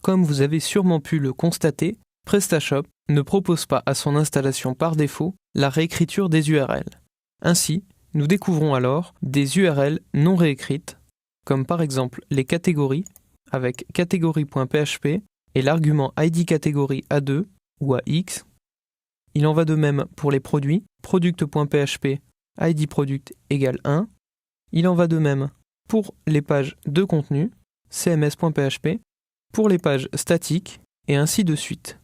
Comme vous avez sûrement pu le constater, PrestaShop ne propose pas à son installation par défaut la réécriture des URL. Ainsi, nous découvrons alors des URL non réécrites, comme par exemple les catégories avec catégorie.php et l'argument ID catégorie A2 ou AX. Il en va de même pour les produits, product.php, ID product égale 1. Il en va de même pour les pages de contenu, cms.php, pour les pages statiques, et ainsi de suite.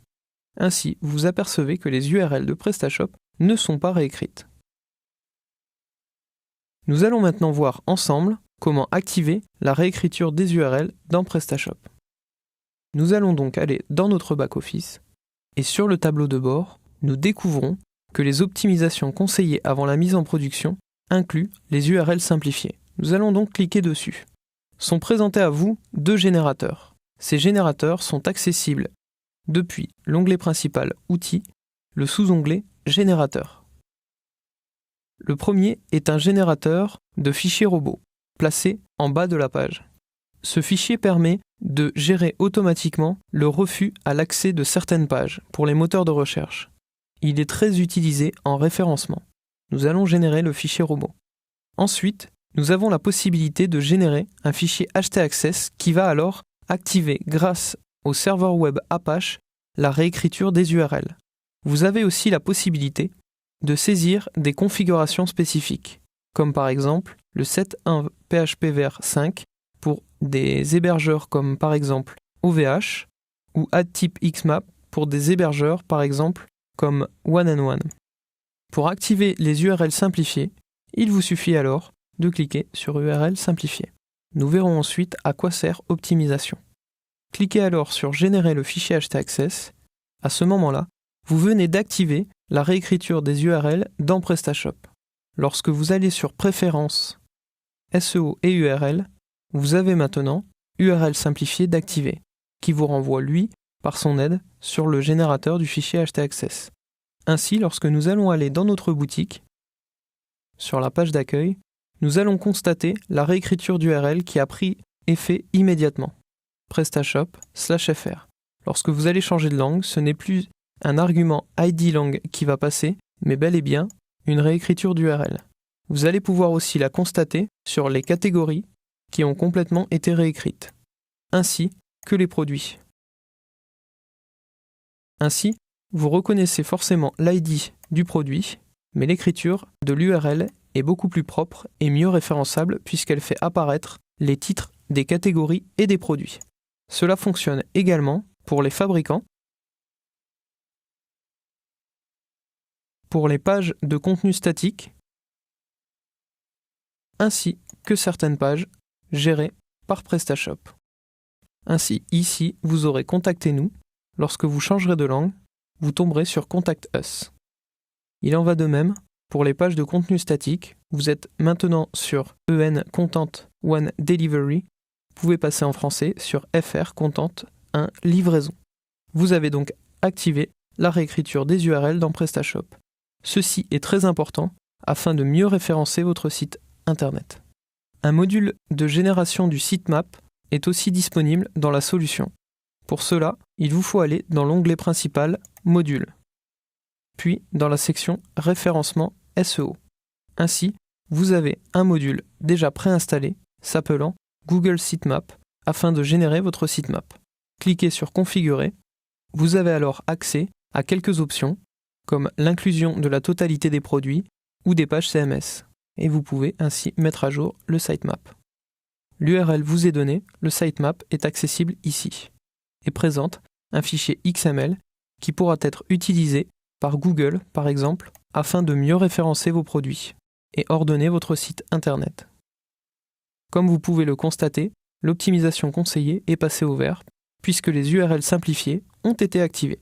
Ainsi, vous apercevez que les URL de PrestaShop ne sont pas réécrites. Nous allons maintenant voir ensemble comment activer la réécriture des URL dans PrestaShop. Nous allons donc aller dans notre back-office, et sur le tableau de bord, nous découvrons que les optimisations conseillées avant la mise en production incluent les URL simplifiées. Nous allons donc cliquer dessus. Sont présentés à vous deux générateurs. Ces générateurs sont accessibles depuis l'onglet principal Outils, le sous-onglet Générateur. Le premier est un générateur de fichiers robots, placé en bas de la page. Ce fichier permet de gérer automatiquement le refus à l'accès de certaines pages pour les moteurs de recherche. Il est très utilisé en référencement. Nous allons générer le fichier robot. Ensuite, nous avons la possibilité de générer un fichier htaccess qui va alors activer grâce au serveur web Apache la réécriture des URL. Vous avez aussi la possibilité de saisir des configurations spécifiques, comme par exemple le set1 phpver5 pour des hébergeurs comme par exemple OVH ou addType-xmap pour des hébergeurs par exemple comme One&One. Pour activer les URL simplifiées, il vous suffit alors de cliquer sur URL simplifiée. Nous verrons ensuite à quoi sert optimisation. Cliquez alors sur Générer le fichier htaccess. À ce moment-là, vous venez d'activer la réécriture des URL dans PrestaShop. Lorsque vous allez sur Préférences, SEO et URL, vous avez maintenant URL simplifié d'activer, qui vous renvoie lui, par son aide, sur le générateur du fichier htaccess. Ainsi, lorsque nous allons aller dans notre boutique, sur la page d'accueil, nous allons constater la réécriture d'URL qui a pris effet immédiatement. PrestaShop/fr. Lorsque vous allez changer de langue, ce n'est plus un argument ID langue qui va passer, mais bel et bien une réécriture d'URL. Vous allez pouvoir aussi la constater sur les catégories qui ont complètement été réécrites, ainsi que les produits. Ainsi, vous reconnaissez forcément l'ID du produit, mais l'écriture de l'URL est beaucoup plus propre et mieux référençable puisqu'elle fait apparaître les titres des catégories et des produits. Cela fonctionne également pour les fabricants, pour les pages de contenu statique, ainsi que certaines pages gérées par PrestaShop. Ainsi, ici, vous aurez Contactez-nous. Lorsque vous changerez de langue, vous tomberez sur Contact Us. Il en va de même pour les pages de contenu statique. Vous êtes maintenant sur EN Content One Delivery. Vous pouvez passer en français sur FR Content 1 Livraison. Vous avez donc activé la réécriture des URL dans PrestaShop. Ceci est très important afin de mieux référencer votre site internet. Un module de génération du sitemap est aussi disponible dans la solution. Pour cela, il vous faut aller dans l'onglet principal Modules, puis dans la section Référencement SEO. Ainsi, vous avez un module déjà préinstallé s'appelant Google Sitemap afin de générer votre sitemap. Cliquez sur Configurer. Vous avez alors accès à quelques options comme l'inclusion de la totalité des produits ou des pages CMS. Et vous pouvez ainsi mettre à jour le sitemap. L'URL vous est donnée, le sitemap est accessible ici et présente un fichier XML qui pourra être utilisé par Google, par exemple, afin de mieux référencer vos produits et ordonner votre site internet. Comme vous pouvez le constater, l'optimisation conseillée est passée au vert puisque les URL simplifiées ont été activées.